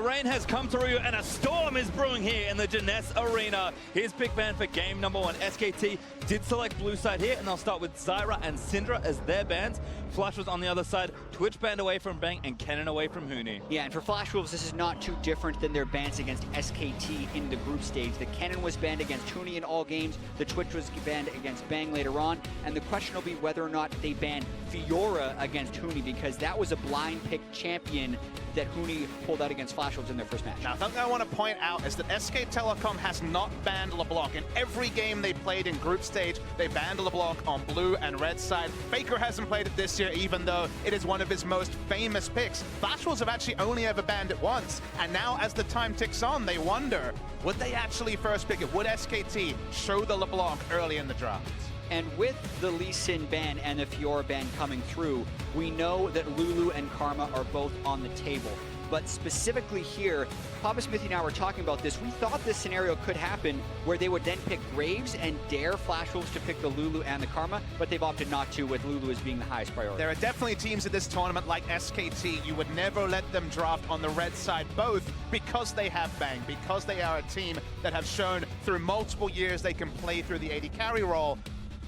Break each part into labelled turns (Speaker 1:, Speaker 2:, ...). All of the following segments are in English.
Speaker 1: rain has come through and a storm is brewing here in the Jeunesse Arena. Here's pick ban for game number 1. SKT did select blue side here, and they'll start with Zyra and Syndra as their bans. Flash was on the other side, Twitch banned away from Bang, and Kennen away from Huni.
Speaker 2: Yeah, and for Flash Wolves, this is not too different than their bans against SKT in the group stage. The Kennen was banned against Huni in all games, the Twitch was banned against Bang later on, and the question will be whether or not they ban Fiora against Huni, because that was a blind pick champion that Huni pulled out against Flash Wolves in their first match.
Speaker 3: Now, something I want to point out is that SK Telecom has not banned LeBlanc. In every game they played in group stage, they banned LeBlanc on blue and red side. Faker hasn't played it this year, even though it is one of his most famous picks. Flash Wolves have actually only ever banned it once, and now as the time ticks on, they wonder, would they actually first pick it? Would SKT show the LeBlanc early in the draft?
Speaker 2: And with the Lee Sin ban and the Fiora ban coming through, we know that Lulu and Karma are both on the table. But specifically here, Papa Smithy and I were talking about this. We thought this scenario could happen where they would then pick Graves and dare Flash Wolves to pick the Lulu and the Karma, but they've opted not to, with Lulu as being the highest priority.
Speaker 3: There are definitely teams at this tournament like SKT. You would never let them draft on the red side, both because they have Bang, because they are a team that have shown through multiple years they can play through the AD carry role.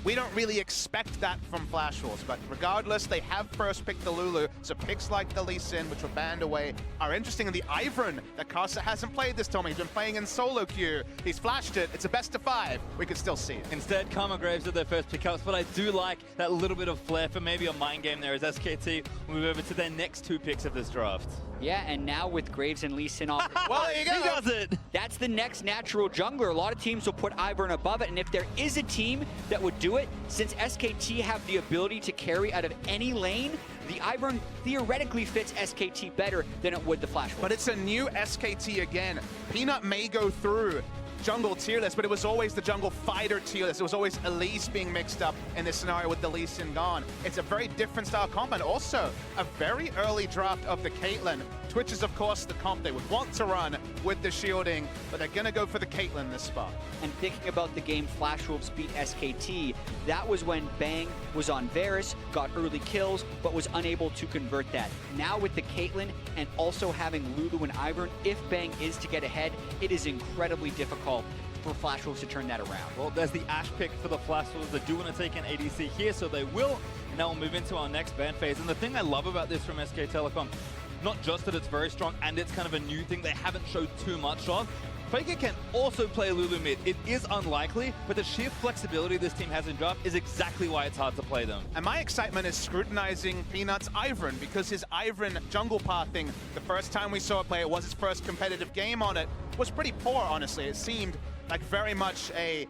Speaker 3: We don't really expect that from Flash Wolves, but regardless, they have first picked the Lulu, so picks like the Lee Sin, which were banned away, are interesting. And the Ivern that Karsa hasn't played this tournament, he's been playing in solo queue, he's flashed it, it's a best of 5, we could still see it.
Speaker 1: Instead, Karma Graves are their first pickups, but I do like that little bit of flair for maybe a mind game there as SKT move over to their next 2 picks of this draft.
Speaker 2: Yeah, and now with Graves and Lee Sin off,
Speaker 3: well, there you go.
Speaker 1: He does it.
Speaker 2: That's the next natural jungler. A lot of teams will put Ivern above it, and if there is a team that would do it, since SKT have the ability to carry out of any lane, the Ivern theoretically fits SKT better than it would the Flash Wolves.
Speaker 3: But it's a new SKT again. Peanut may go through jungle tier list, but it was always the jungle fighter tier list. It was always Elise being mixed up in this scenario with the Lee Sin gone. It's a very different style comp, and also a very early draft of the Caitlyn. Twitch is, of course, the comp they would want to run with the shielding, but they're going to go for the Caitlyn this spot.
Speaker 2: And thinking about the game Flash Wolves beat SKT, that was when Bang was on Varus, got early kills, but was unable to convert that. Now with the Caitlyn and also having Lulu and Ivern, if Bang is to get ahead, it is incredibly difficult for Flash Wolves to turn that around.
Speaker 1: Well, there's the Ashe pick for the Flash Wolves. They do want to take an ADC here, so they will. And now we'll move into our next ban phase. And the thing I love about this from SK Telecom, not just that it's very strong and it's kind of a new thing they haven't showed too much of. Faker can also play Lulu mid. It is unlikely, but the sheer flexibility this team has in draft is exactly why it's hard to play them.
Speaker 3: And my excitement is scrutinizing Peanut's Ivern, because his Ivern jungle pathing, the first time we saw it play, it was his first competitive game on it, was pretty poor, honestly. It seemed like very much a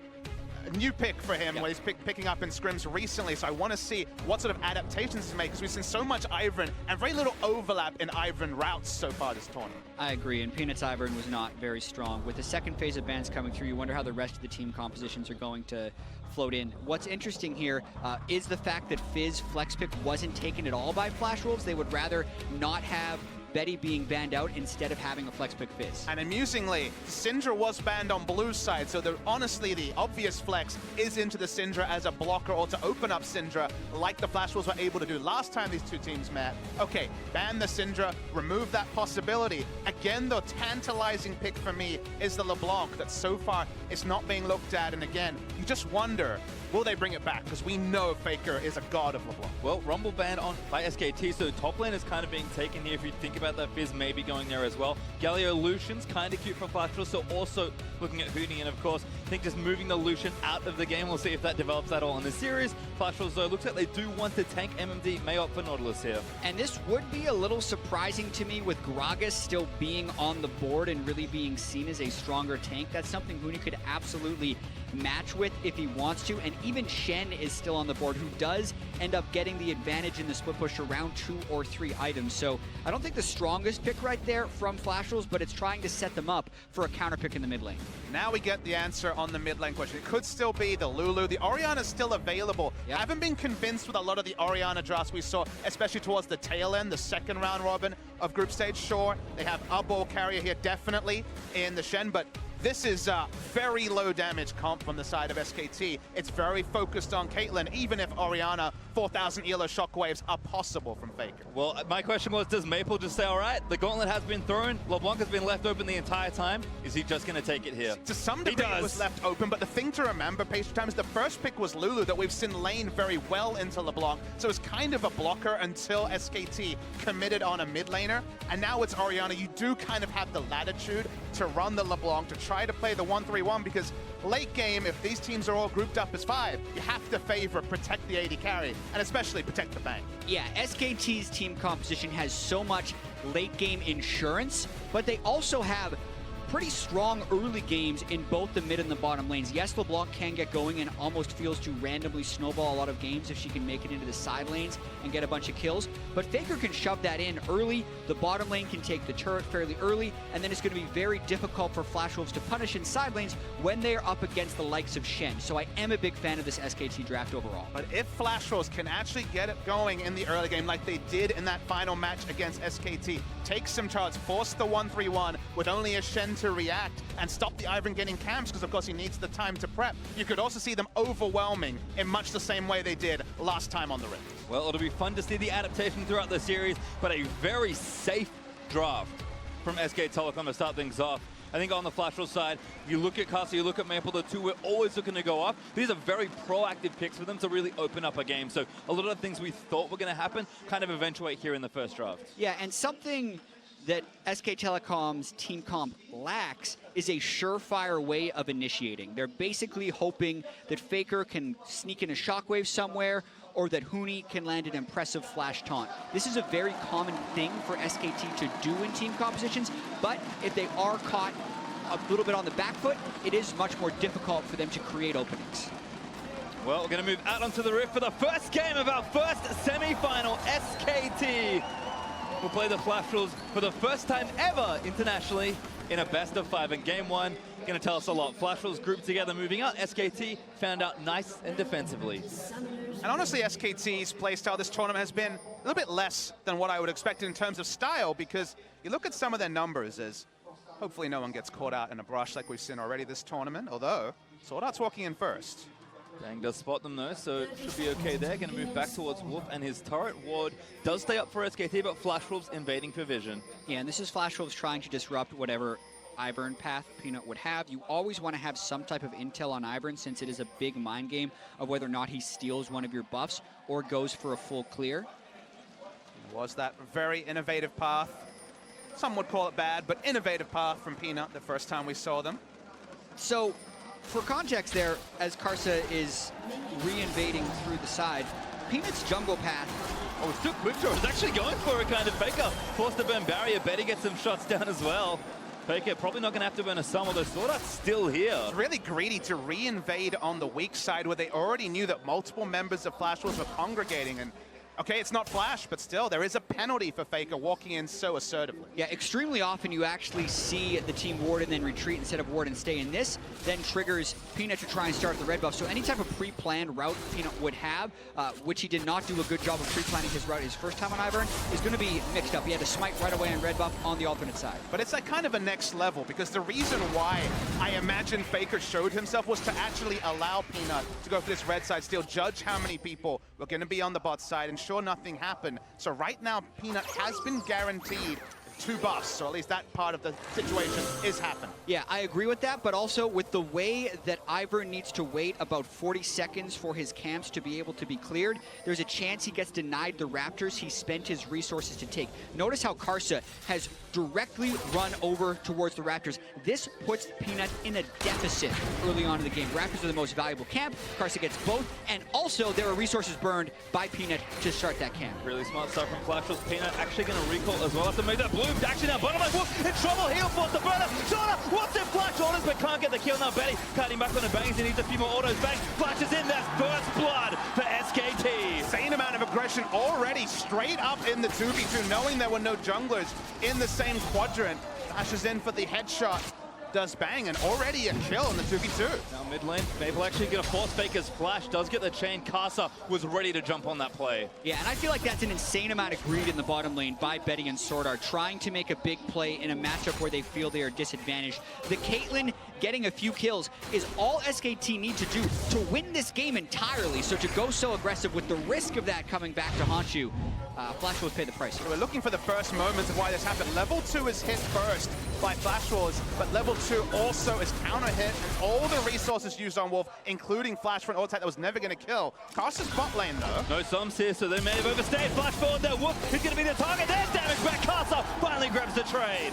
Speaker 3: new pick for him, where he's picking up in scrims recently, so I want to see what sort of adaptations he's made, because we've seen so much Ivern and very little overlap in Ivern routes so far this tournament.
Speaker 2: I agree, and Peanut's Ivern was not very strong. With the second phase of bans coming through, you wonder how the rest of the team compositions are going to float in. What's interesting here is the fact that Fizz flex pick wasn't taken at all by Flash Wolves. They would rather not have Betty being banned out instead of having a flex pick Fizz.
Speaker 3: And amusingly, Syndra was banned on blue side, so honestly the obvious flex is into the Syndra as a blocker, or to open up Syndra like the Flash Wolves were able to do last time these two teams met. Okay, ban the Syndra, remove that possibility. Again, the tantalizing pick for me is the LeBlanc that so far is not being looked at, and again, you just wonder, will they bring it back? Because we know Faker is a god of LeBlanc.
Speaker 1: Well, Rumble banned on by SKT, so top lane is kind of being taken here if you think about that. Fizz maybe going there as well. Galio Lucian's kind of cute for Flash Wolves, so also looking at Huni, and of course, I think just moving the Lucian out of the game, we'll see if that develops at all in the series. Flash Wolves, though, looks like they do want to tank MMD, may opt for Nautilus here.
Speaker 2: And this would be a little surprising to me with Gragas still being on the board and really being seen as a stronger tank. That's something Huni could absolutely match with if he wants to, and even Shen is still on the board, who does end up getting the advantage in the split push around 2 or 3 items. So I don't think the strongest pick right there from Flash Wolves, but it's trying to set them up for a counter pick in the mid lane.
Speaker 3: Now we get the answer on the mid lane question. It could still be the Lulu. The Orianna's still available. Yep. I haven't been convinced with a lot of the Orianna drafts we saw, especially towards the tail end, the second round robin of group stage. Sure, they have a ball carrier here definitely in the Shen, but this is a very low damage comp from the side of SKT. It's very focused on Caitlyn, even if Orianna 4,000 ELO shockwaves are possible from Faker.
Speaker 1: Well, my question was, does Maple just say, all right, the gauntlet has been thrown, LeBlanc has been left open the entire time, is he just going to take it here?
Speaker 3: To some degree it was left open, but the thing to remember, Pastry Time, is the first pick was Lulu that we've seen lane very well into LeBlanc, so it's kind of a blocker until SKT committed on a mid laner, and now it's Orianna. You do kind of have the latitude to run the LeBlanc, to try to play the 1-3-1, because late game, if these teams are all grouped up as 5, you have to favor protect the AD carry, and especially protect the bank.
Speaker 2: Yeah, SKT's team composition has so much late game insurance, but they also have pretty strong early games in both the mid and the bottom lanes. Yes, LeBlanc can get going and almost feels to randomly snowball a lot of games if she can make it into the side lanes and get a bunch of kills, but Faker can shove that in early. The bottom lane can take the turret fairly early, and then it's going to be very difficult for Flash Wolves to punish in side lanes when they are up against the likes of Shen. So I am a big fan of this SKT draft overall.
Speaker 3: But if Flash Wolves can actually get it going in the early game like they did in that final match against SKT, take some charts, force the 1-3-1 with only a Shen to react, and stop the Ivern getting camps, because of course he needs the time to prep, you could also see them overwhelming in much the same way they did last time on the Rift.
Speaker 1: Well, it'll be fun to see the adaptation throughout the series, but a very safe draft from SK Telecom to start things off. I think on the Flash Wolves side, you look at Casa, you look at Maple, the two we're always looking to go off. These are very proactive picks for them to really open up a game. So a lot of the things we thought were going to happen kind of eventuate here in the first draft.
Speaker 2: Yeah, and something that SK Telecom's team comp lacks is a surefire way of initiating. They're basically hoping that Faker can sneak in a shockwave somewhere, or that Huni can land an impressive flash taunt. This is a very common thing for SKT to do in team compositions, but if they are caught a little bit on the back foot, it is much more difficult for them to create openings.
Speaker 1: Well, we're going to move out onto the Rift for the first game of our first semi-final. SKT will play the Flash Wolves for the first time ever internationally in a best-of-5. And game one, going to tell us a lot. Flash Wolves grouped together, moving out. SKT found out nice and defensively.
Speaker 3: And honestly, SKT's playstyle this tournament has been a little bit less than what I would expect in terms of style, because you look at some of their numbers as hopefully no one gets caught out in a brush like we've seen already this tournament, although Sword Art's walking in first.
Speaker 1: Dang does spot them though, so it should be okay there. Going to move back towards Wolf, and his turret ward does stay up for SKT, but Flash Wolves invading for vision.
Speaker 2: Yeah, and this is Flash Wolves trying to disrupt whatever Ivern path Peanut would have. You always want to have some type of intel on Ivern, since it is a big mind game of whether or not he steals one of your buffs or goes for a full clear.
Speaker 3: Was that very innovative path. Some would call it bad, but innovative path from Peanut the first time we saw them.
Speaker 2: So, for context there, as Karsa is re-invading through the side, Peanut's jungle path.
Speaker 1: Oh, still quick draw. He's actually going for a kind of Faker. Forced to burn barrier. Betty gets some shots down as well. Faker probably not going to have to burn a sum, although Sword Art's still here.
Speaker 3: It's really greedy to re-invade on the weak side where they already knew that multiple members of Flash Wolves were congregating. And okay, it's not Flash, but still, there is a penalty for Faker walking in so assertively.
Speaker 2: Yeah, extremely often you actually see the team ward and then retreat instead of ward and stay. And this then triggers Peanut to try and start the red buff. So any type of pre-planned route Peanut would have, which he did not do a good job of pre-planning his route his first time on Ivern, is going to be mixed up. He had to smite right away on red buff on the alternate side.
Speaker 3: But it's like kind of a next level, because the reason why I imagine Faker showed himself was to actually allow Peanut to go for this red side steal, judge how many people were going to be on the bot side, and sure, nothing happened. So right now, Peanut has been guaranteed 2 buffs, so at least that part of the situation is happening.
Speaker 2: Yeah, I agree with that, but also with the way that Ivern needs to wait about 40 seconds for his camps to be able to be cleared, there's a chance he gets denied the Raptors he spent his resources to take. Notice how Karsa has directly run over towards the Raptors. This puts Peanut in a deficit early on in the game. Raptors are the most valuable camp. Karsa gets both, and also there are resources burned by Peanut to start that camp.
Speaker 1: Really smart stuff from Flash Wolves. Peanut actually going to recall as well after make that blue. Actually now, bottom line, Wolf in trouble. He'll force the burner. Shorter wants it. Flash orders, but can't get the kill now. Betty cutting back on the bangs. He needs a few more autos. Bang. Flash is in. That's first blood for SKT.
Speaker 3: Insane amount of aggression already straight up in the 2v2, knowing there were no junglers in the same quadrant. Flashes in for the headshot. does Bang, and already a kill in the 2v2.
Speaker 1: Now mid lane, Maple actually gonna force Faker's flash, does get the chain. Karsa was ready to jump on that play.
Speaker 2: Yeah, and I feel like that's an insane amount of greed in the bottom lane by Betty and Swordart, trying to make a big play in a matchup where they feel they are disadvantaged. The Caitlyn getting a few kills is all SKT need to do to win this game entirely. So to go so aggressive with the risk of that coming back to haunt you, Flash will pay the price.
Speaker 3: So we're looking for the first moments of why this happened. Level 2 is hit first by Flash Wars, but level 2 also is counter hit, and all the resources used on Wolf, including Flash for an ult attack that was never going to kill. Karsa's bot lane, though.
Speaker 1: No sums here, so they may have overstayed. Flash forward there. Wolf is going to be the target. There's damage back. Karsa finally grabs the trade.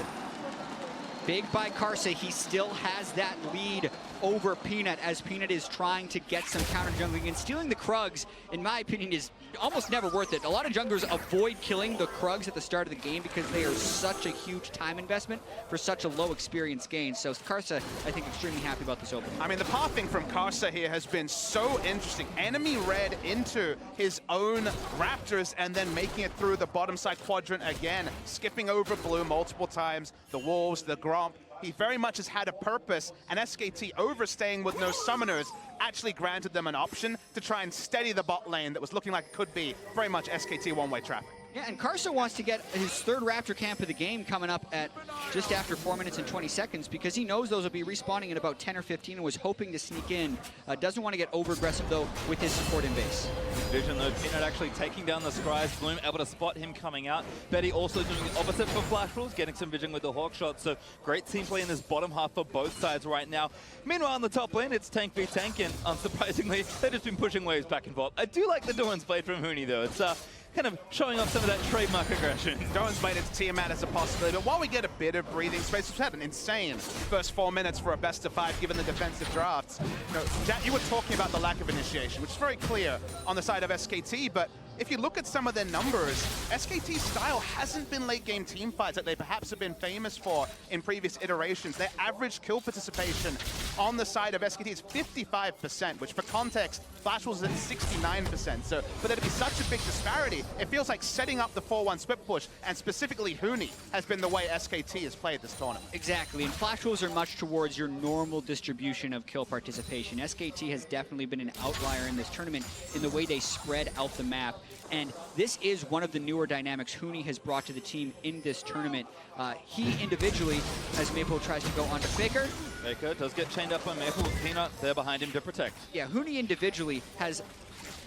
Speaker 2: Big by Karsa, he still has that lead over Peanut as Peanut is trying to get some counter jungling, and stealing the Krugs, in my opinion, is almost never worth it. A lot of junglers avoid killing the Krugs at the start of the game because they are such a huge time investment for such a low experience gain. So Karsa, I think, extremely happy about this opening.
Speaker 3: I mean, the pathing from Karsa here has been so interesting. Enemy red into his own Raptors and then making it through the bottom side quadrant again, skipping over blue multiple times, the Wolves, the Gromp. He very much has had a purpose, and SKT overstaying with no summoners actually granted them an option to try and steady the bot lane that was looking like it could be very much SKT one-way traffic.
Speaker 2: Yeah, and Karsa wants to get his third Raptor camp of the game coming up at just after 4 minutes and 20 seconds because he knows those will be respawning in about 10 or 15 and was hoping to sneak in. Doesn't want to get over-aggressive, though, with his support in base.
Speaker 1: Vision, though, Peanut actually taking down the Scries. Bloom able to spot him coming out. Betty also doing the opposite for Flash Rules, getting some vision with the Hawk shot. So great team play in this bottom half for both sides right now. Meanwhile, in the top lane, it's tank v tank, and unsurprisingly, they've just been pushing waves back and forth. I do like the Dawn's Blade from Huni, though. It's kind of showing off some of that trademark aggression.
Speaker 3: Dawn's Blade its Tiamat as a possibility, but while we get a bit of breathing space, we've had an insane first 4 minutes for a best of 5 given the defensive drafts. You know, Jack, you were talking about the lack of initiation, which is very clear on the side of SKT, but if you look at some of their numbers, SKT's style hasn't been late-game team fights that they perhaps have been famous for in previous iterations. Their average kill participation on the side of SKT is 55%, which for context, Flash was at 69%. So for there to be such a big disparity, it feels like setting up the 4-1 split push, and specifically Huni, has been the way SKT has played this tournament.
Speaker 2: Exactly, and Flash rules are much towards your normal distribution of kill participation. SKT has definitely been an outlier in this tournament in the way they spread out the map. And this is one of the newer dynamics Huni has brought to the team in this tournament. He individually, as Maple tries to go onto Faker.
Speaker 1: Faker does get chained up on Maple with Peanut there behind him to protect.
Speaker 2: Yeah, Huni individually has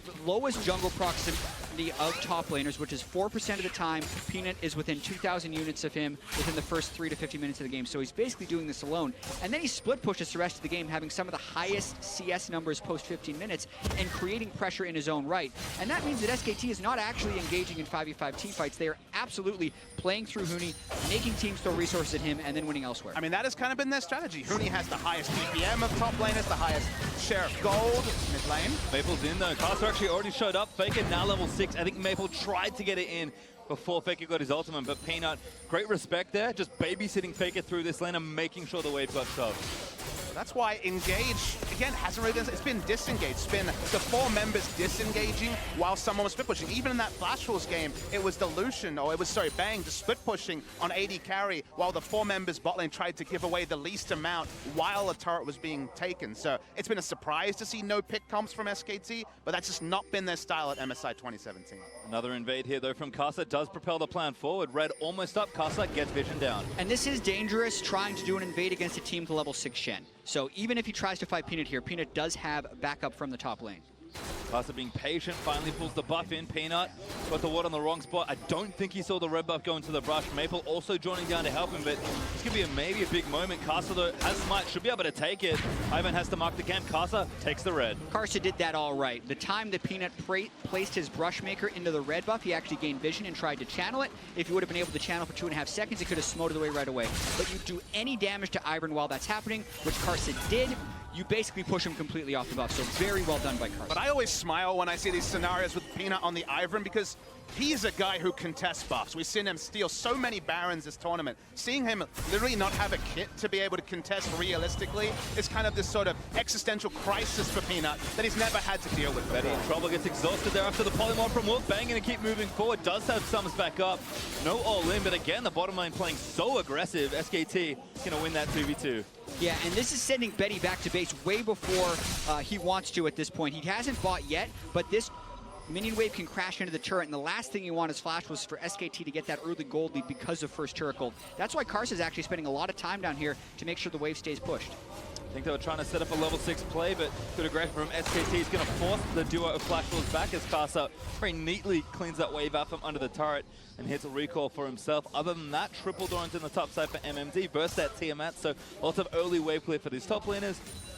Speaker 2: the lowest jungle proximity of top laners, which is 4% of the time. Peanut is within 2,000 units of him within the first 3 to 50 minutes of the game. So he's basically doing this alone. And then he split pushes the rest of the game, having some of the highest CS numbers post 15 minutes and creating pressure in his own right. And that means that SKT is not actually engaging in 5v5 team fights. They are absolutely playing through Huni, making teams throw resources at him, and then winning elsewhere.
Speaker 3: I mean, that has kind of been their strategy. Huni has the highest DPM of top laners, the highest share of gold mid lane.
Speaker 1: Maple's in, though. Karsa actually already showed up. Faker now level 6. I think Maple tried to get it in before Faker got his ultimate, but Peanut, great respect there, just babysitting Faker through this lane and making sure the wave got shoved.
Speaker 3: That's why Engage, again, hasn't really been, it's been disengaged. It's been the 4 members disengaging while someone was split pushing. Even in that Flash Rules game, it was Dilution, or it was, sorry, Bang, just split pushing on AD carry while the 4 members bot lane tried to give away the least amount while a turret was being taken. So it's been a surprise to see no pick comps from SKT, but that's just not been their style at MSI 2017.
Speaker 1: Another invade here, though, from Karsa does propel the plan forward. Red almost up. Karsa gets vision down.
Speaker 2: And this is dangerous, trying to do an invade against a team to level 6 Shen. So even if he tries to fight Peanut here, Peanut does have backup from the top lane.
Speaker 1: Karsa being patient, finally pulls the buff in. Peanut got the ward on the wrong spot. I don't think he saw the red buff go into the brush. Maple also joining down to help him, but it's going to be maybe a big moment. Karsa, though, has smite, should be able to take it. Ivan has to mark the camp. Karsa takes the red.
Speaker 2: Karsa did that all right. The time that Peanut placed his brush maker into the red buff, he actually gained vision and tried to channel it. If he would have been able to channel for 2.5 seconds, he could have smoted away right away. But you do any damage to Ivan while that's happening, which Karsa did, you basically push him completely off the buff. So very well done by Karsa.
Speaker 3: But I always smile when I see these scenarios with Peanut on the Ivern, because He's a guy who contests buffs. We've seen him steal so many Barons this tournament. Seeing him literally not have a kit to be able to contest realistically is kind of this sort of existential crisis for Peanut that he's never had to deal with.
Speaker 1: Betty in trouble, gets exhausted there after the polymorph from Wolf. Bang gonna keep moving forward, does have sums back up. No all-in, but again, the bottom lane playing so aggressive. SKT gonna win that 2v2.
Speaker 2: Yeah, and this is sending Betty back to base way before he wants to at this point. He hasn't bought yet, but this minion wave can crash into the turret, and the last thing you want as Flash was for SKT to get that early gold lead because of first turret gold. That's why Karsa is actually spending a lot of time down here to make sure the wave stays pushed.
Speaker 1: I think they were trying to set up a level 6 play, but good aggression from SKT is going to force the duo of Flash Wolves back as Karsa very neatly cleans that wave out from under the turret and hits a recall for himself. Other than that, triple Doran's in the top side for MMD, burst that Tiamat, so lots of early wave clear for these top laners,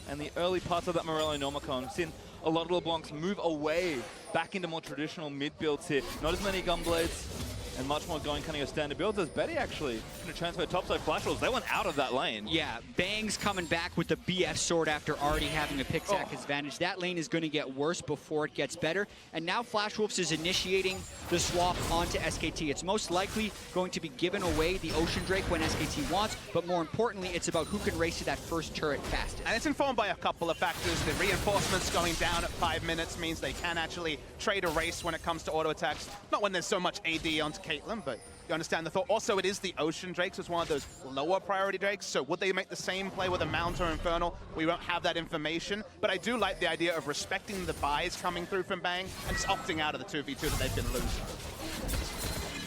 Speaker 1: and the early parts of that Morello Normicon. We've seen a lot of LeBlancs move away back into more traditional mid builds here. Not as many Gunblades, and much more going kind of your standard builds as Betty actually going to transfer topside Flash Wolves. They went out of that lane.
Speaker 2: Yeah, Bang's coming back with the BF sword after already having a pick-sack advantage. That lane is going to get worse before it gets better. And now Flash Wolves is initiating the swap onto SKT. It's most likely going to be given away the Ocean Drake when SKT wants, but more importantly, it's about who can race to that first turret fastest.
Speaker 3: And it's informed by a couple of factors. The reinforcements going down at 5 minutes means they can actually trade a race when it comes to auto attacks. Not when there's so much AD onto Caitlyn, but you understand the thought. Also, it is the Ocean Drakes. It's one of those lower priority Drakes, so would they make the same play with a Mount or Infernal? We won't have that information, but I do like the idea of respecting the buys coming through from Bang and just opting out of the 2v2 that they've been losing.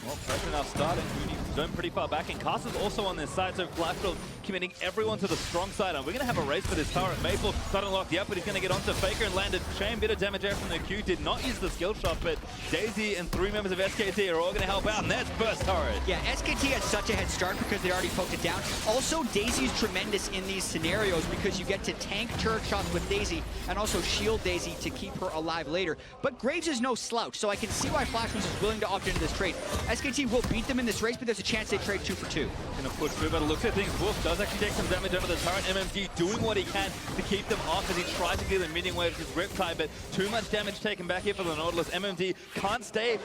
Speaker 1: Well, pressure now starting. Mooney's zone pretty far back, and Caster's also on this side, so Flash Wolves committing everyone to the strong side. And we're going to have a race for this turret. Maple not unlocked yet, but he's going to get onto Faker and landed Shane. Bit of damage there from the Q. Did not use the skill shot, but Daisy and 3 members of SKT are all going to help out, and there's first turret.
Speaker 2: Yeah, SKT had such a head start because they already poked it down. Also, Daisy's tremendous in these scenarios because you get to tank turret shots with Daisy and also shield Daisy to keep her alive later. But Graves is no slouch, so I can see why Flash Wolves is willing to opt into this trade. SKT will beat them in this race, but there's a chance they trade 2 for 2.
Speaker 1: Gonna push through, but it looks at things. Wolf does actually take some damage over the turret. MMD doing what he can to keep them off as he tries to get the minion wave with his Riptide, but too much damage taken back here for the Nautilus. MMD can't stay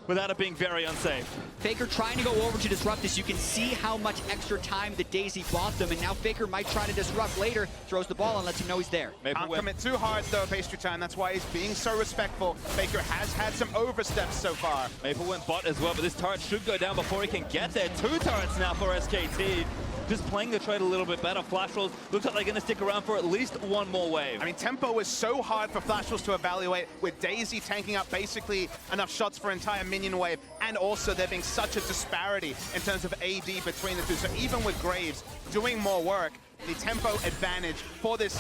Speaker 1: without it being very unsafe.
Speaker 2: Faker trying to go over to disrupt this. You can see how much extra time that Daisy bought them, and now Faker might try to disrupt later, throws the ball and lets him know he's there.
Speaker 3: Can't commit too hard though, Pastry Time. That's why he's being so respectful. Faker has had some oversteps so far.
Speaker 1: Maple went bot as well, but this turret should go down before he can get there. 2 turrets now for SKT. Just playing the trade a little bit better. Flash Wolves looks like they're going to stick around for at least one more wave.
Speaker 3: I mean, tempo is so hard for Flash Wolves to evaluate, with Daisy tanking up basically enough shots for entire minion wave, and also there being such a disparity in terms of AD between the two. So even with Graves doing more work, the tempo advantage for this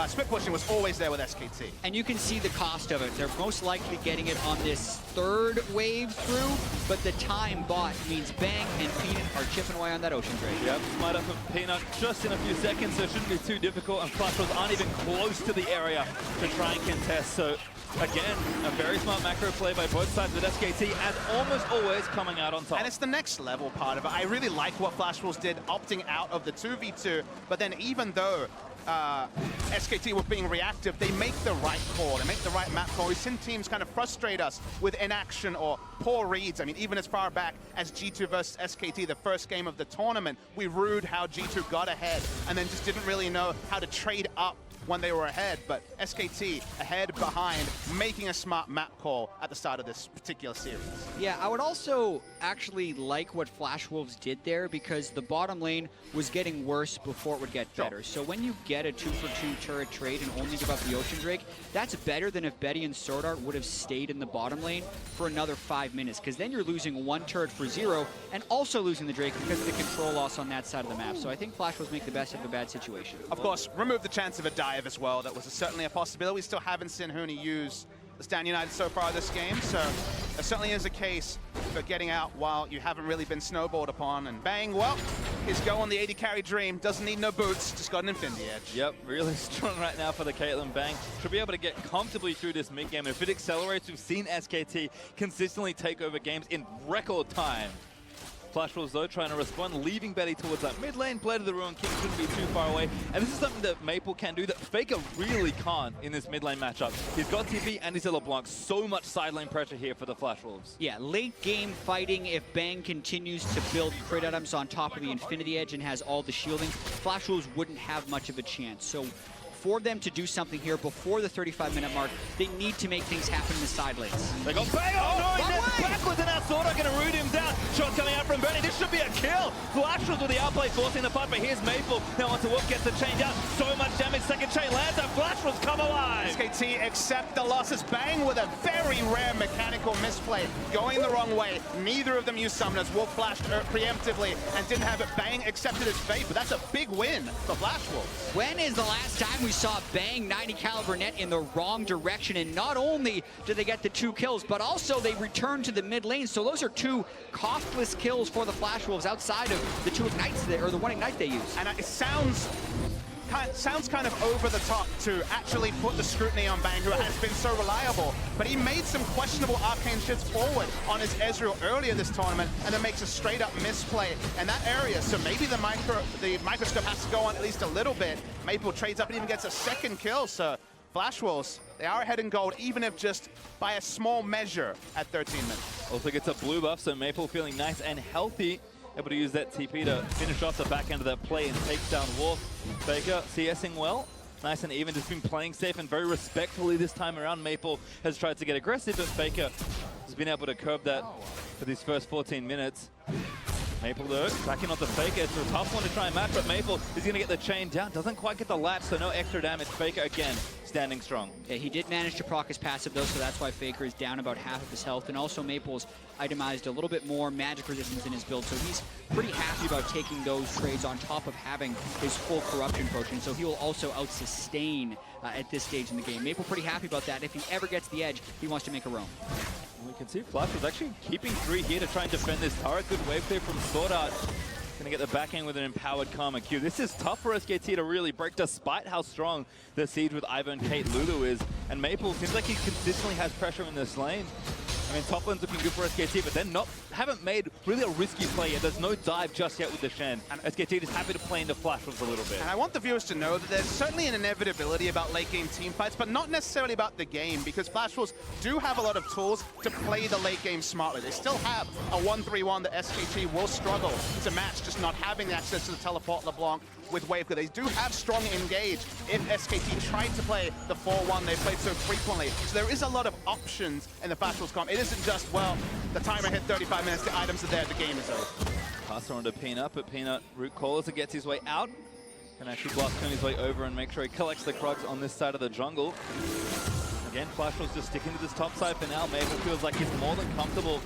Speaker 3: split pushing was always there with SKT.
Speaker 2: And you can see the cost of it. They're most likely getting it on this 3rd wave through, but the time bought means Bang and Peanut are chipping away on that Ocean Drake.
Speaker 1: Yep, smite up of Peanut just in a few seconds, so it shouldn't be too difficult, and Flash Wolves aren't even close to the area to try and contest. So again, a very smart macro play by both sides with SKT, as almost always coming out on top.
Speaker 3: And it's the next level part of it. I really like what Flash Wolves did, opting out of the 2v2, but then even though SKT were being reactive, they make the right call, they make the right map call. We've seen teams kind of frustrate us with inaction or poor reads. I mean, even as far back as G2 versus SKT, the first game of the tournament, we rued how G2 got ahead and then just didn't really know how to trade up when they were ahead. But SKT ahead, behind, making a smart map call at the start of this particular series.
Speaker 2: Yeah, I would also actually like what Flash Wolves did there because the bottom lane was getting worse before it would get better. So when you get a 2 for 2 turret trade and only give up the Ocean Drake, that's better than if Betty and Sword Art would have stayed in the bottom lane for another 5 minutes, because then you're losing 1 turret for 0 and also losing the Drake because of the control loss on that side of the map. So I think Flash Wolves make the best of a bad situation.
Speaker 3: Of course, remove the chance of a dive as well. That was certainly a possibility. We still haven't seen Huni use the Stand United so far this game, so there certainly is a case for getting out while you haven't really been snowballed upon. And Bang, well, his go on the 80 carry dream. Doesn't need no boots, just got an Infinity Edge.
Speaker 1: Yep, really strong right now for the Caitlyn. Bang should be able to get comfortably through this mid-game. And if it accelerates, we've seen SKT consistently take over games in record time. Flash Wolves, though, trying to respond, leaving Betty towards that mid lane. Blade of the Ruined King shouldn't be too far away. And this is something that Maple can do that Faker really can't in this mid lane matchup. He's got TP and he's a LeBlanc. So much side lane pressure here for the Flash Wolves.
Speaker 2: Yeah, late game fighting. If Bang continues to build crit items on top of the Infinity Edge and has all the shielding, Flash Wolves wouldn't have much of a chance. So for them to do something here before the 35-minute mark, they need to make things happen in the side lanes.
Speaker 1: They got Bang! Oh, no, he's backwards, and that Sword going to root him down. Shot coming out from Bernie. This should be a kill. Flash Wolves with the outplay forcing the fight, but here's Maple. Now onto Wolf, gets the chain down. So much damage. Second chain lands, and Flash Wolves come alive.
Speaker 3: SKT accept the losses. Bang with a very rare mechanical misplay. Going the wrong way. Neither of them used summoners. Wolf flashed preemptively and didn't have it. Bang accepted his fate, but that's a big win for Flash Wolves.
Speaker 2: When is the last time we saw Bang 90 caliber net in the wrong direction? And not only did they get the 2 kills, but also they returned to the mid lane. So those are 2 costless kills for the Flash Wolves outside of the 2 ignites or the 1 ignite they use.
Speaker 3: And it sounds kind of over the top to actually put the scrutiny on Bang, who has been so reliable, but he made some questionable arcane shifts forward on his Ezreal earlier this tournament, and then makes a straight up misplay in that area. So maybe the microscope has to go on at least a little bit. Maple trades up and even gets a 2nd kill. So Flash Wolves, they are ahead in gold, even if just by a small measure at 13 minutes.
Speaker 1: Also gets a blue buff, so Maple feeling nice and healthy. Able to use that TP to finish off the back end of that play and takes down Wolf. Faker CSing well. Nice and even, just been playing safe and very respectfully this time around. Maple has tried to get aggressive, but Faker has been able to curb that for these first 14 minutes. Maple, though, backing onto Faker. It's a tough one to try and match, but Maple is going to get the chain down. Doesn't quite get the latch, so no extra damage. Faker, again, standing strong.
Speaker 2: Yeah, he did manage to proc his passive, though, so that's why Faker is down about half of his health. And also Maple's itemized a little bit more magic resistance in his build, so he's pretty happy about taking those trades on top of having his full corruption potion. So he will also out-sustain at this stage in the game. Maple pretty happy about that. If he ever gets the edge, he wants to make a roam.
Speaker 1: We can see Flash was actually keeping 3 here to try and defend this turret. Good wave clear from Sword Art. Gonna get the back end with an empowered Karma Q. This is tough for SKT to really break, despite how strong the siege with Ivern, Kate, Lulu is. And Maple seems like he consistently has pressure in this lane. I mean, top lane's looking good for SKT, but they're haven't made really a risky play yet. There's no dive just yet with the Shen. And SKT is happy to play into Flash Wolves a little bit. And
Speaker 3: I want the viewers to know that there's certainly an inevitability about late game team fights, but not necessarily about the game, because Flash Wolves do have a lot of tools to play the late game smartly. They still have a 1-3-1 that SKT will struggle to match, just not having the access to the teleport LeBlanc with wave clear. They do have strong engage if SKT tried to play the 4-1 they played so frequently. So there is a lot of options in the Flash Wolves comp. It isn't just, well, the timer hit 35 minutes, the items are there, the game is over.
Speaker 1: Pass on to Peanut, but Peanut root call as it gets his way out. Can actually blast turn his way over and make sure he collects the Krugs on this side of the jungle. Again, Flash was just sticking to this top side for now. Maple feels like he's more than comfortable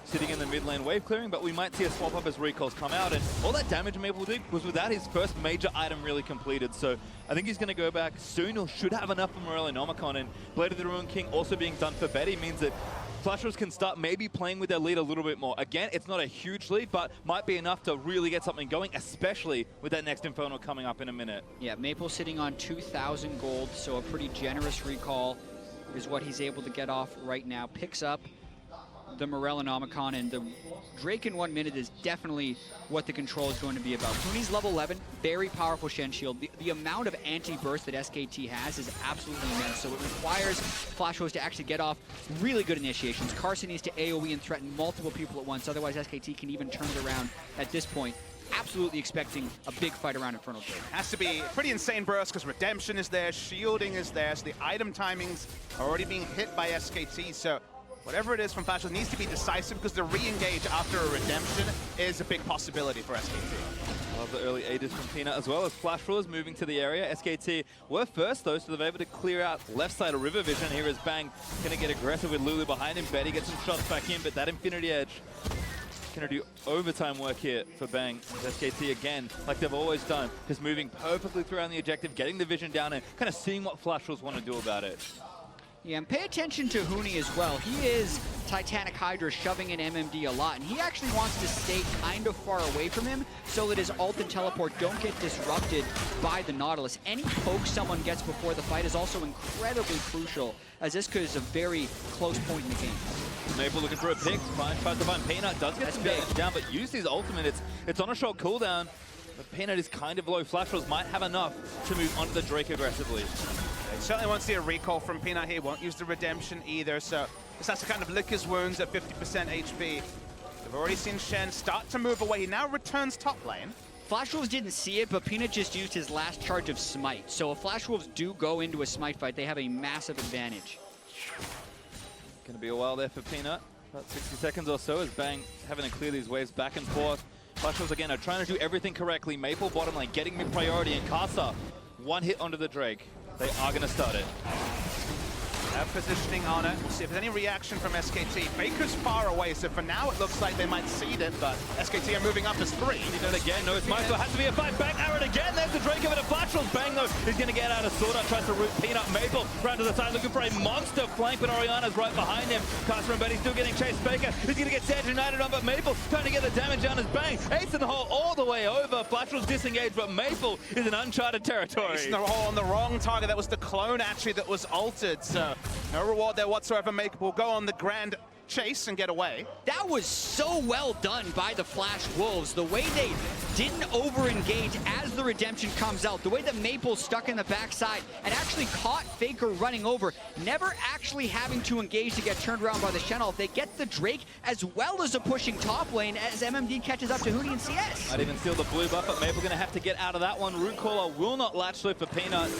Speaker 1: sitting in the mid lane wave clearing, but we might see a swap up as recalls come out, and all that damage Maple did was without his first major item really completed. So I think he's going to go back soon. He should have enough for Morellonomicon, and Blade of the Ruined King also being done for Betty means that Flash Wolves can start maybe playing with their lead a little bit more. Again, it's not a huge lead, but might be enough to really get something going, especially with that next Infernal coming up in a minute. Yeah,
Speaker 2: Maple sitting on 2,000 gold, so a pretty generous recall is what he's able to get off right now. Picks up the Morellonomicon, and the Drake in 1 minute is definitely what the control is going to be about. Huni's level 11, very powerful Shen Shield. The amount of anti-burst that SKT has is absolutely immense, so it requires Flash Wolves to actually get off really good initiations. Carson needs to AoE and threaten multiple people at once, otherwise SKT can even turn it around at this point. Absolutely expecting a big fight around Infernal Blade.
Speaker 3: Has to be pretty insane burst because Redemption is there, shielding is there, so the item timings are already being hit by SKT, so whatever it is from Flash Wolves needs to be decisive, because the re-engage after a redemption is a big possibility for SKT.
Speaker 1: Love the early ages from Peanut, as well as Flash Wolves moving to the area. SKT were first though, so they're able to clear out left side of River Vision. Here is Bang gonna get aggressive with Lulu behind him. Betty gets some shots back in, but that Infinity Edge gonna do overtime work here for Bang. SKT again, like they've always done, just moving perfectly through on the objective, getting the vision down and kind of seeing what Flash Wolves want to do about it.
Speaker 2: Yeah, and pay attention to Huni as well. He is Titanic Hydra shoving in MMD a lot, and he actually wants to stay kind of far away from him so that his ult and teleport don't get disrupted by the Nautilus. Any poke someone gets before the fight is also incredibly crucial, as this is a very close point in the game.
Speaker 1: Maple looking for a pick, tries to find Peanut, does get some damage down, but use his ultimate. It's on a short cooldown, but Peanut is kind of low. Flash Rolls might have enough to move onto the Drake aggressively.
Speaker 3: He certainly won't see a recall from Peanut here, won't use the redemption either, so this has to kind of lick his wounds at 50% HP. We've already seen Shen start to move away. He now returns top lane.
Speaker 2: Flash Wolves didn't see it, but Peanut just used his last charge of Smite. So if Flash Wolves do go into a Smite fight, they have a massive advantage.
Speaker 1: Gonna be a while there for Peanut. About 60 seconds or so as Bang having to clear these waves back and forth. Flash Wolves again are trying to do everything correctly. Maple bottom lane getting mid priority, and Casa one hit onto the Drake. They are gonna start it.
Speaker 3: Have positioning on it. We'll see if there's any reaction from SKT. Faker's far away, so for now it looks like they might cede it, but SKT are moving up as 3.
Speaker 1: Need it again. No, it's Michael. Has to be a fight. Bang, arrow again. There's the Drake over to Flash Rolls. Bang, though, he's going to get out of Sword Art. Tries to root Peanut. Maple round to the side looking for a monster flank, but Oriana's right behind him. Caster and Betty still getting chased. Baker is going to get Sand United on, but Maple trying to get the damage down as Bang. Ace in the hole all the way over. Flash Rolls disengaged, but Maple is in uncharted territory.
Speaker 3: Ace in the hole on the wrong target. That was the clone, actually, that was altered, so no reward there whatsoever. Maple will go on the grand chase and get away.
Speaker 2: That was so well done by the Flash Wolves. The way they didn't over-engage as the redemption comes out, the way that Maple stuck in the backside and actually caught Faker running over, never actually having to engage to get turned around by the Shen ult. They get the Drake as well as a pushing top lane as MMD catches up to Huni and CS.
Speaker 1: Might even steal the blue buff, but Maple gonna have to get out of that one. Root Caller will not latch lift for Peanut.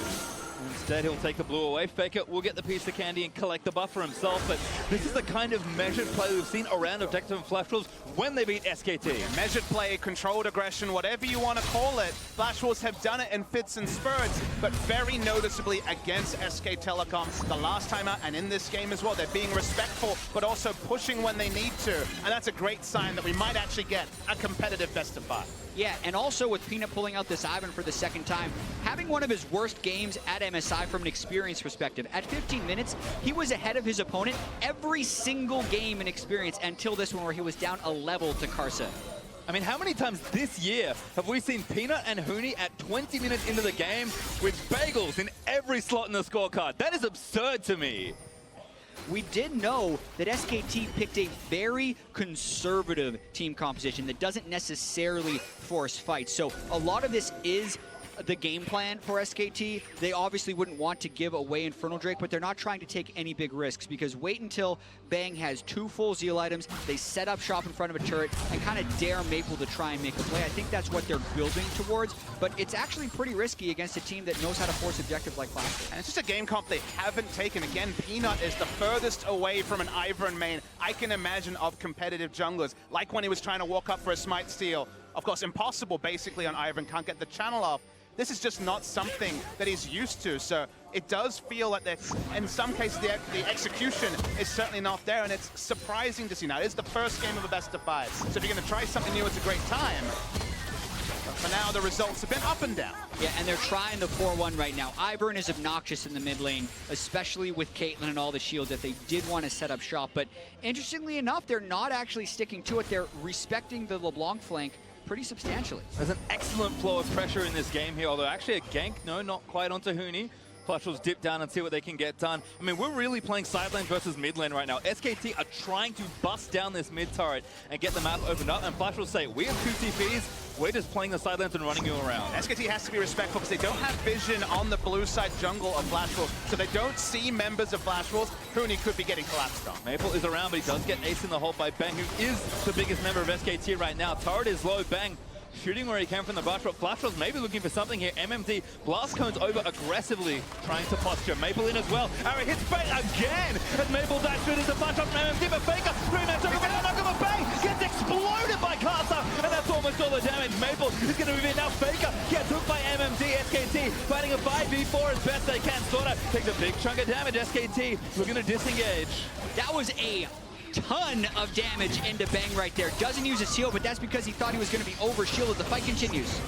Speaker 1: Instead, he'll take the blue away. Faker will get the piece of candy and collect the buff for himself. But this is the kind of measured play we've seen around Objective and Flash Wolves when they beat SKT.
Speaker 3: Measured play, controlled aggression, whatever you want to call it. Flash Wolves have done it in fits and spurts, but very noticeably against SK Telecom the last time out and in this game as well. They're being respectful, but also pushing when they need to. And that's a great sign that we might actually get a competitive best of 5.
Speaker 2: Yeah, and also with Peanut pulling out this Ivan for the second time, having one of his worst games at MSI from an experience perspective. At 15 minutes, he was ahead of his opponent every single game in experience until this one where he was down a level to Karsa.
Speaker 1: I mean, how many times this year have we seen Peanut and Huni at 20 minutes into the game with bagels in every slot in the scorecard? That is absurd to me.
Speaker 2: We did know that SKT picked a very conservative team composition that doesn't necessarily force fights. So a lot of this is the game plan for SKT. They obviously wouldn't want to give away Infernal Drake, but they're not trying to take any big risks because wait until Bang has 2 full Zeal items, they set up shop in front of a turret and kind of dare Maple to try and make a play. I think that's what they're building towards, but it's actually pretty risky against a team that knows how to force objectives like Flash.
Speaker 3: And it's just a game comp they haven't taken. Again, Peanut is the furthest away from an Ivern main I can imagine of competitive junglers, like when he was trying to walk up for a Smite steal. Of course, impossible basically on Ivern, can't get the channel off. This is just not something that he's used to, so it does feel like in some cases the execution is certainly not there, and it's surprising to see. Now, it is the first game of a best of 5, so if you're going to try something new, it's a great time. But for now, the results have been up and down.
Speaker 2: Yeah, and they're trying the 4-1 right now. Ivern is obnoxious in the mid lane, especially with Caitlyn and all the shields that they did want to set up shop, but interestingly enough, they're not actually sticking to it. They're respecting the LeBlanc flank pretty substantially.
Speaker 1: There's an excellent flow of pressure in this game here, although actually a gank, no, not quite onto Huni. Flash Wolves dip down and see what they can get done. I mean, we're really playing side lane versus mid lane right now. SKT are trying to bust down this mid turret and get the map opened up, and Flash Wolves say, we have 2 TPs, we're just playing the side lanes and running you around.
Speaker 3: SKT has to be respectful because they don't have vision on the blue side jungle of Flash Wolves, so they don't see members of Flash Wolves. Huni could be getting collapsed on.
Speaker 1: Maple is around, but he does get ace in the hole by Bang, who is the biggest member of SKT right now. Turret is low, Bang shooting where he can from the brush, but Flash Wolves maybe looking for something here. MMD blast cones over aggressively, trying to posture. Maple in as well. Arrow hits Bang again as Maple dash through into Flash Wolves from MMD, but Faker, 3-match over, but not going to Bang, gets exploded by Casa, and that's almost all the damage. Maple is going to move in now. Faker gets hooked by MMD. SKT fighting a 5v4 as best they can. Sorta takes a big chunk of damage. SKT looking to disengage.
Speaker 2: That was a ton of damage into Bang right there. Doesn't use a shield, but that's because he thought he was going to be over shielded. The fight continues.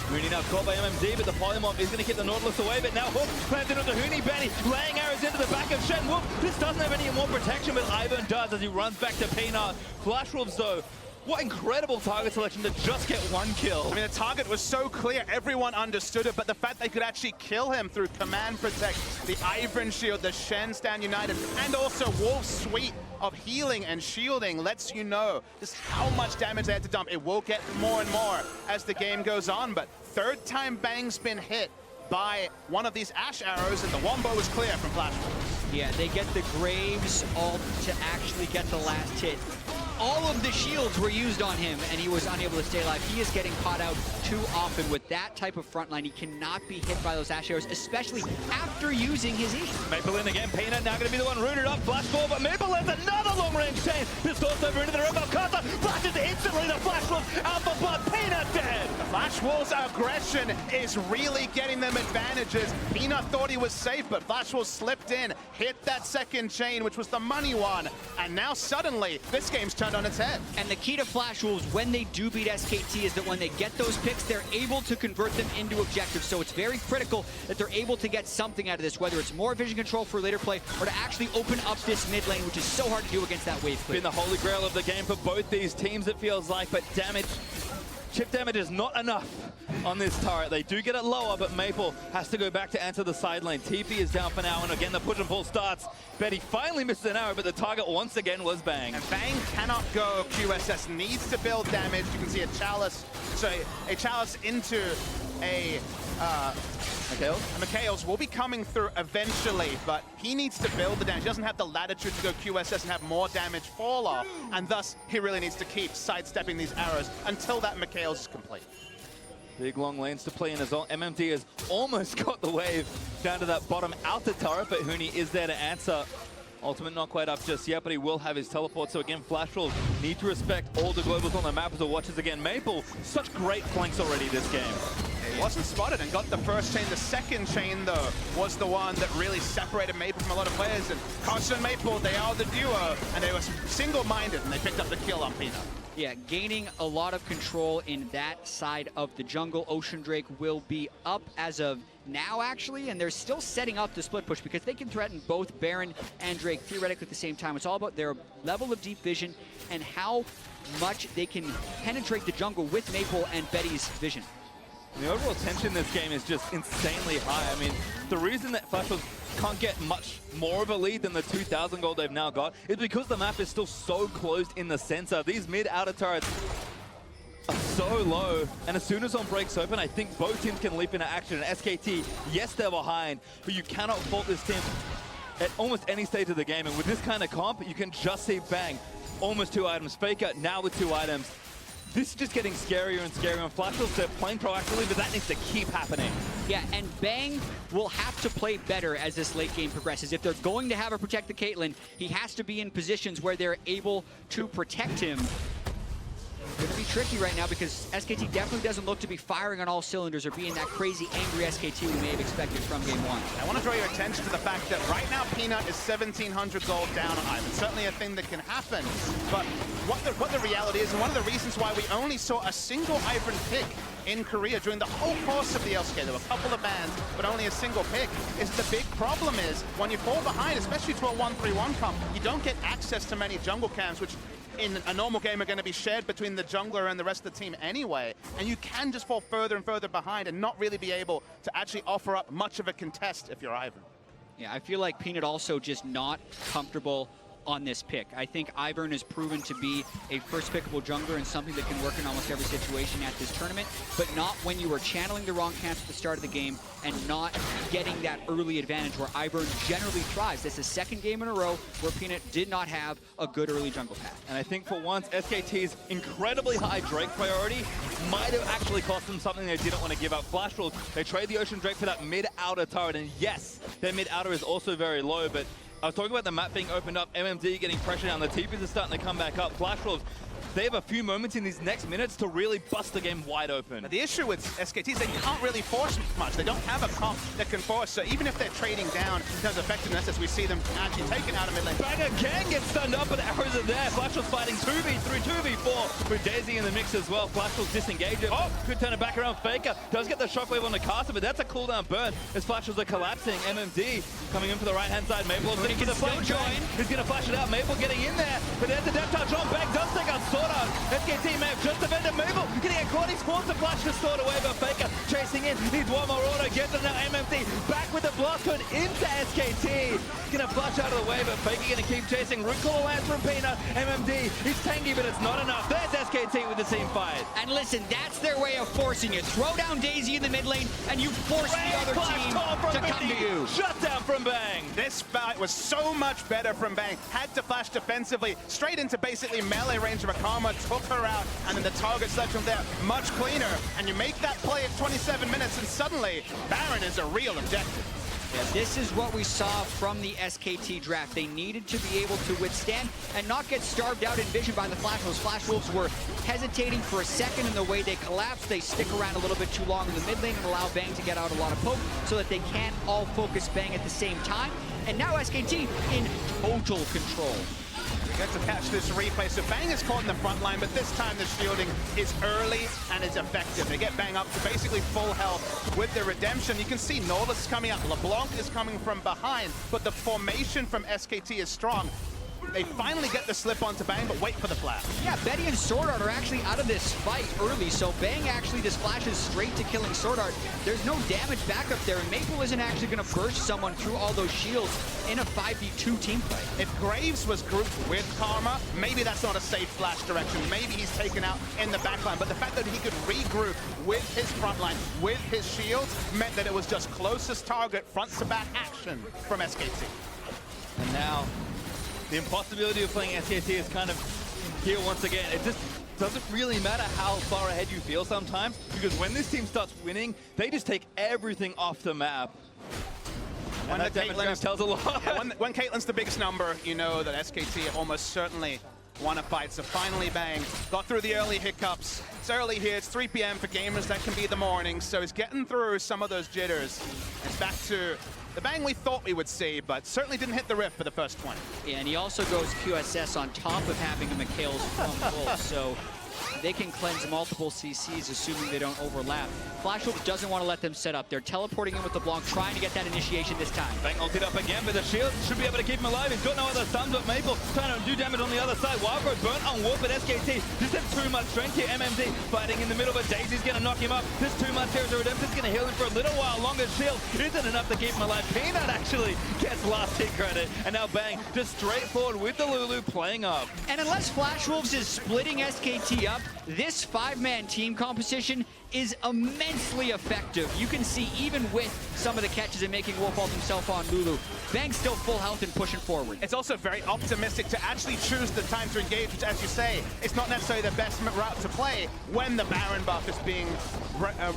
Speaker 1: Huni now caught by MMD, but the Polymorph is going to keep the Nautilus away, but now Hook plants into Huni. Benny laying arrows into the back of Shen. Whoop, this doesn't have any more protection, but Ivern does as he runs back to Peanut. Flash Wolves, though, what incredible target selection to just get one kill.
Speaker 3: I mean, the target was so clear, everyone understood it, but the fact they could actually kill him through Command Protect, the Ivern Shield, the Shen Stand United, and also Wolf's suite of healing and shielding lets you know just how much damage they had to dump. It will get more and more as the game goes on, but third time Bang's been hit by one of these Ash arrows, and the Wombo was clear from Flash Wolves.
Speaker 2: Yeah, they get the Graves ult to actually get the last hit. All of the shields were used on him, and he was unable to stay alive. He is getting caught out too often with that type of front line. He cannot be hit by those Ash arrows, especially after using his E.
Speaker 1: Maple in again, Peanut now going to be the one rooted up, flash ball, but Maple lands another long-range chain. This goes over into the Rebel Casa, flashes instantly, the Flash Wolves Alpha Blood, Peanut dead!
Speaker 3: The Flash Wolves' aggression is really getting them advantages. Peanut thought he was safe, but Flash Wolves slipped in, hit that second chain, which was the money one, and now suddenly, this game's turned on its head.
Speaker 2: And the key to Flash Wolves when they do beat SKT is that when they get those picks, they're able to convert them into objectives. So it's very critical that they're able to get something out of this, whether it's more vision control for later play or to actually open up this mid lane, which is so hard to do against that wave clear.
Speaker 1: Been the holy grail of the game for both these teams, it feels like, but damage, chip damage is not enough on this turret. They do get it lower, but Maple has to go back to answer the side lane. TP is down for now, and again, the push and pull starts. Betty finally misses an arrow, but the target once again was Bang.
Speaker 3: And Bang cannot go. QSS needs to build damage. You can see a Chalice, a Chalice into a Mikhails will be coming through eventually, but he needs to build the damage. He doesn't have the latitude to go QSS and have more damage fall off, and thus he really needs to keep sidestepping these arrows until that Mikhails is complete.
Speaker 1: Big long lanes to play in as well. MMD has almost got the wave down to that bottom outer turret, but Huni is there to answer. Ultimate not quite up just yet, but he will have his teleport. So again, Flash Wolves need to respect all the globals on the map as it watches again. Maple, such great flanks already this game.
Speaker 3: He wasn't spotted and got the first chain. The second chain, though, was the one that really separated Maple from a lot of players. And Carson and Maple, they are the duo, and they were single-minded, and they picked up the kill on Peanut.
Speaker 2: Yeah, gaining a lot of control in that side of the jungle. Ocean Drake will be up as of now, actually, and they're still setting up the split push because they can threaten both Baron and Drake theoretically at the same time. It's all about their level of deep vision and how much they can penetrate the jungle with Maple and Betty's vision.
Speaker 1: The overall tension in this game is just insanely high. I mean, the reason that Flash Wolves can't get much more of a lead than the 2,000 gold they've now got is because the map is still so closed in the center. These mid-outer turrets are so low, and as soon as one breaks open, I think both teams can leap into action. And SKT, yes, they're behind, but you cannot fault this team at almost any stage of the game. And with this kind of comp, you can just see Bang, almost 2 items. Faker, now with 2 items. This is just getting scarier and scarier, and Flash Wolves, they're playing proactively, but that needs to keep happening.
Speaker 2: Yeah, and Bang will have to play better as this late game progresses. If they're going to have her protect the Caitlyn, he has to be in positions where they're able to protect him. It's going to be tricky right now because SKT definitely doesn't look to be firing on all cylinders or being that crazy, angry SKT we may have expected from game 1.
Speaker 3: I want to draw your attention to the fact that right now Peanut is 1,700 gold down on Ivan. Certainly a thing that can happen, but what the reality is, and one of the reasons why we only saw a single Ivan pick in Korea during the whole course of the LCK, there were a couple of bans, but only a single pick, is the big problem is when you fall behind, especially to a 1-3-1 comp, you don't get access to many jungle camps, which in a normal game are going to be shared between the jungler and the rest of the team anyway, and you can just fall further and further behind and not really be able to actually offer up much of a contest if you're Ivern.
Speaker 2: Yeah, I feel like Peanut also just not comfortable on this pick. I think Ivern has proven to be a first pickable jungler and something that can work in almost every situation at this tournament, but not when you are channeling the wrong camps at the start of the game and not getting that early advantage where Ivern generally thrives. This is the second game in a row where Peanut did not have a good early jungle path.
Speaker 1: And I think for once, SKT's incredibly high Drake priority might have actually cost them something they didn't want to give up. Flash Wolves, they trade the Ocean Drake for that mid-outer turret, and yes, their mid-outer is also very low, but I was talking about the map being opened up, MMD getting pressure down, the TPs are starting to come back up. Flash Wolves, they have a few moments in these next minutes to really bust the game wide open.
Speaker 3: The issue with SKT is they can't really force much. They don't have a comp that can force, so even if they're trading down in terms of effectiveness, as we see them actually taken out of mid lane.
Speaker 1: Bang again gets stunned up, but the arrows are there. Flash was fighting 2v3, 2v4 with Daisy in the mix as well. Flash will disengage it. Oh, could turn it back around. Faker does get the shockwave on the caster, but that's a cooldown burn as Flashes are collapsing. MMD coming in for the right-hand side. Maple looking for the flank join. He's going to flash it out. Maple getting in there, but there's the death touch on. Bang does take out Sword Art. SKT may have just defended Maple. Getting a caught. He's forced to flash the sword away, but Faker chasing in. Needs one more order. Gets it now. MMD back with the blast code into SKT. Going to flash out of the way, but Faker going to keep chasing. Root Call lands from Peanut. MMD, he's tanky, but it's not enough. There's SKT with the team fight.
Speaker 2: And listen, that's their way of forcing it. Throw down Daisy in the mid lane, and you force the other team to come to you.
Speaker 1: Shut down from Bang.
Speaker 3: This fight was so much better from Bang. Had to flash defensively, straight into basically melee range of a Karma, took her out, and then the target selection there, much cleaner. And you make that play at 27 minutes, and suddenly, Baron is a real objective.
Speaker 2: Yeah, this is what we saw from the SKT draft. They needed to be able to withstand and not get starved out in vision by the Flash Wolves. Flash Wolves were hesitating for a second in the way they collapsed. They stick around a little bit too long in the mid lane and allow Bang to get out a lot of poke so that they can't all focus Bang at the same time. And now SKT in total control.
Speaker 3: We get to catch this replay. So Bang is caught in the front line, but this time the shielding is early and is effective. They get Bang up to basically full health with the redemption. You can see Nautilus is coming up. LeBlanc is coming from behind, but the formation from SKT is strong. They finally get the slip onto Bang, but wait for the flash.
Speaker 2: Yeah, Betty and Sword Art are actually out of this fight early, so Bang actually just flashes straight to killing Sword Art. There's no damage back up there, and Maple isn't actually going to burst someone through all those shields in a 5v2 team fight.
Speaker 3: If Graves was grouped with Karma, maybe that's not a safe flash direction. Maybe he's taken out in the backline, but the fact that he could regroup with his frontline, with his shields, meant that it was just closest target, front to back action from SKT.
Speaker 1: And now, the impossibility of playing SKT is kind of here once again. It just doesn't really matter how far ahead you feel sometimes, because when this team starts winning, they just take everything off the map. And that damage tells a lot.
Speaker 3: Yeah, when Caitlyn's the biggest number, you know that SKT almost certainly won a fight. So finally Bang got through the early hiccups. It's early here, it's 3 p.m. for gamers, that can be the morning. So he's getting through some of those jitters. It's back to the Bang we thought we would see, but certainly didn't hit the rift for the first 20.
Speaker 2: Yeah, and he also goes QSS on top of having a Mikhail's from Wolf, so they can cleanse multiple CCs, assuming they don't overlap. Flash Wolves doesn't want to let them set up. They're teleporting in with the Blanc, trying to get that initiation this time.
Speaker 1: Bang ulted up again, but the shield should be able to keep him alive. He's got no other stuns, but Maple trying to do damage on the other side. Wildbird burnt on Wolf, but SKT just have too much strength here. MMD fighting in the middle, but Daisy's going to knock him up. There's too much here. Redemption's going to heal him for a little while longer. Shield isn't enough to keep him alive. Peanut actually gets last hit credit, and now Bang just straightforward with the Lulu playing up.
Speaker 2: And unless Flash Wolves is splitting SKT up, this 5-man team composition is immensely effective. You can see even with some of the catches and making Wolf ult himself on Lulu, Bang's still full health and pushing forward.
Speaker 3: It's also very optimistic to actually choose the time to engage, which, as you say, it's not necessarily the best route to play when the Baron buff is being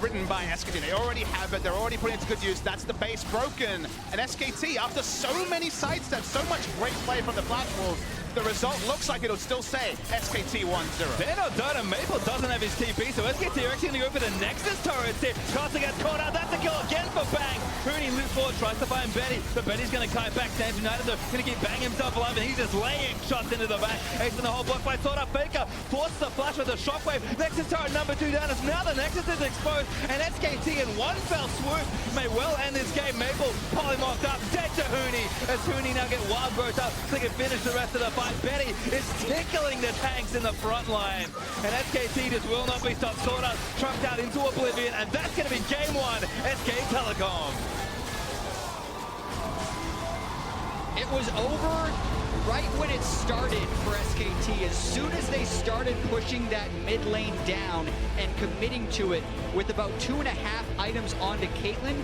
Speaker 3: written by SKT. They already have it, they're already putting it to good use. That's the base broken. And SKT, after so many sidesteps, so much great play from the Flash Wolves, the result looks like it'll still say SKT 1-0.
Speaker 1: They're not done, and Maple doesn't have his TP, so SKT are actually going to go for the Nexus turret here. Costa gets caught out. That's a kill again for Bang. Rooney loops forward, tries to find Betty, but Betty's going to kite back. Stands United, though, going to keep Bang himself alive, and he's just laying shots into the back. Ace in the whole block by Sword Art. Faker forces the flash with a shockwave. Nexus turret number 2 down, as now the Nexus is exposed, and SKT in one fell swoop may well end this game. Maple polymocked up, dead to Hooney, as Hooney now get wild burst up so they can finish the rest of the fight. Betty is tickling the tanks in the front line, and SKT just will not be stopped. Sword Art trucked out into oblivion, and that's going to be game 1, SK Telecom.
Speaker 2: It was over right when it started for SKT. As soon as they started pushing that mid lane down and committing to it with about 2.5 items onto Caitlyn,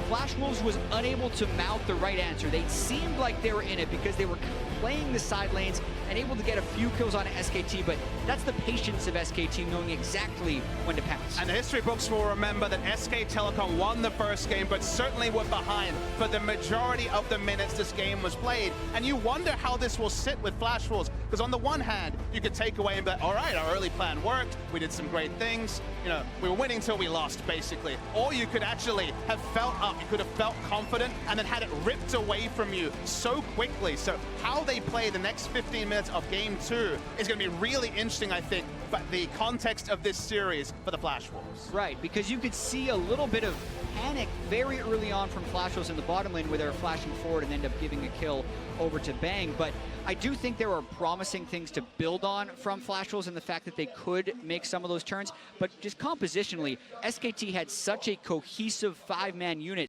Speaker 2: Flash Wolves was unable to mouth the right answer. They seemed like they were in it because they were playing the side lanes and able to get a few kills on SKT, but that's the patience of SKT, knowing exactly when to pass.
Speaker 3: And the history books will remember that SK Telecom won the first game, but certainly were behind for the majority of the minutes this game was played. And you wonder how this will sit with Flash Wolves, because on the one hand, you could take away and be like, all right, our early plan worked, we did some great things, you know, we were winning till we lost, basically. Or you could actually have felt up, you could have felt confident, and then had it ripped away from you so quickly. So how they play the next 15 minutes of Game 2 is going to be really interesting, I think, but the context of this series for the Flash Wolves.
Speaker 2: Right, because you could see a little bit of panic very early on from Flash Wolves in the bottom lane where they're flashing forward and end up giving a kill over to Bang. But I do think there are promising things to build on from Flash Wolves and the fact that they could make some of those turns. But just compositionally, SKT had such a cohesive 5-man unit